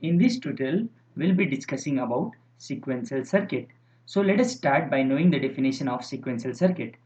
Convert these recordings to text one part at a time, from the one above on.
In this tutorial, we'll be discussing about sequential circuit. So let us start by knowing the definition of sequential circuit.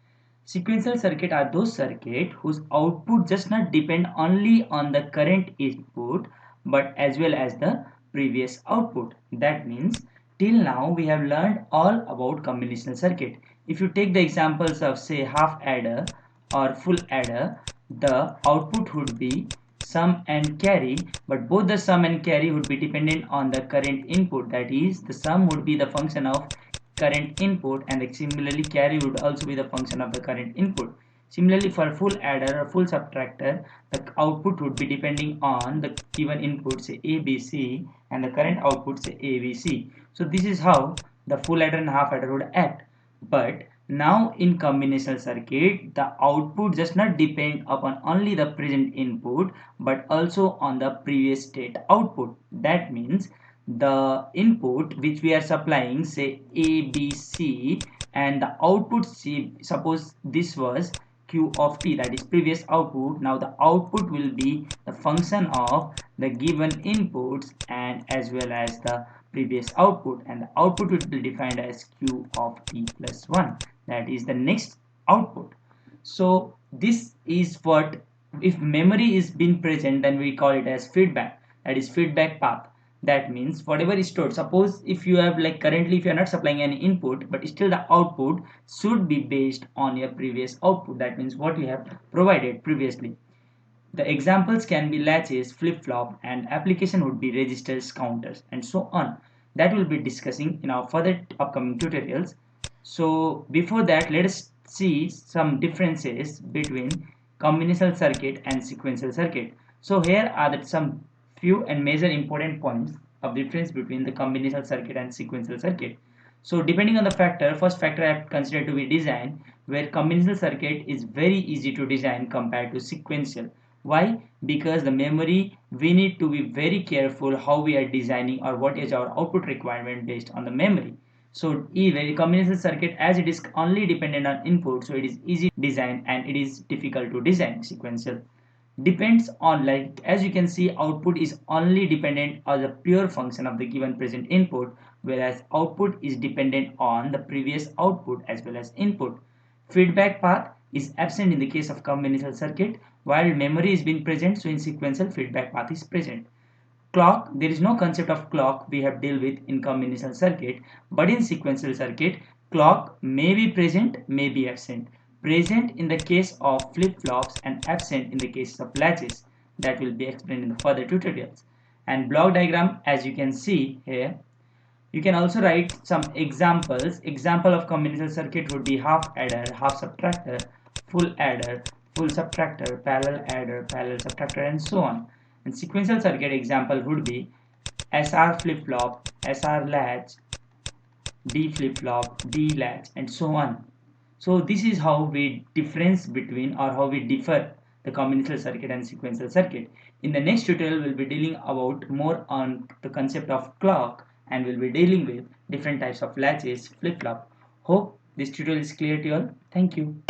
Sequential circuit are those circuit whose output does not depend only on the current input but as well as the previous output. That means till now we have learned all about combinational circuit. If you take the examples of say half adder or full adder, the output would be sum and carry, but both the sum and carry would be dependent on the current input. That is, the sum would be the function of current input and similarly carry would also be the function of the current input. Similarly, for full adder or full subtractor, the output would be depending on the given input say ABC and the current output say ABC. So this is how the full adder and half adder would act. But now in combinational circuit, the output does not depend upon only the present input but also on the previous state output. That means the input which we are supplying say A, B, C and the output C, suppose this was Q of T, that is previous output. Now the output will be the function of the given inputs and as well as the previous output, and the output will be defined as Q of T plus 1, that is the next output. So this is what, if memory is being present, then we call it as feedback, that is feedback path. That means whatever is stored, suppose if you have like currently if you are not supplying any input but still the output should be based on your previous output, that means what you have provided previously. The examples can be latches, flip-flop, and application would be registers, counters, and so on. That we'll be discussing in our further upcoming tutorials. So before that, let us see some differences between combinational circuit and sequential circuit. So here are some few and major important points of difference between the combinational circuit and sequential circuit. So depending on the factor, first factor I have considered to be design, where combinational circuit is very easy to design compared to sequential. Why? Because the memory, we need to be very careful how we are designing or what is our output requirement based on the memory. So even combinational circuit, as it is only dependent on input, so it is easy to design and it is difficult to design. Sequential depends on, like as you can see, output is only dependent on the pure function of the given present input, whereas output is dependent on the previous output as well as input. Feedback path is absent in the case of combinational circuit, while memory is being present, so in sequential feedback path is present. Clock, there is no concept of clock we have dealt with in combinational circuit, but in sequential circuit clock may be present, may be absent. Present in the case of flip-flops and absent in the case of latches. That will be explained in the further tutorials. And block diagram, as you can see here, you can also write some examples. Example of combinational circuit would be half adder, half subtractor, full adder, full subtractor, parallel subtractor, and so on. And sequential circuit example would be SR flip-flop, SR latch, D flip-flop, D latch, and so on. So this is how we difference between or how we differ the combinational circuit and sequential circuit. In the next tutorial, we'll be dealing about more on the concept of clock and we'll be dealing with different types of latches, flip-flop. Hope this tutorial is clear to you all. Thank you.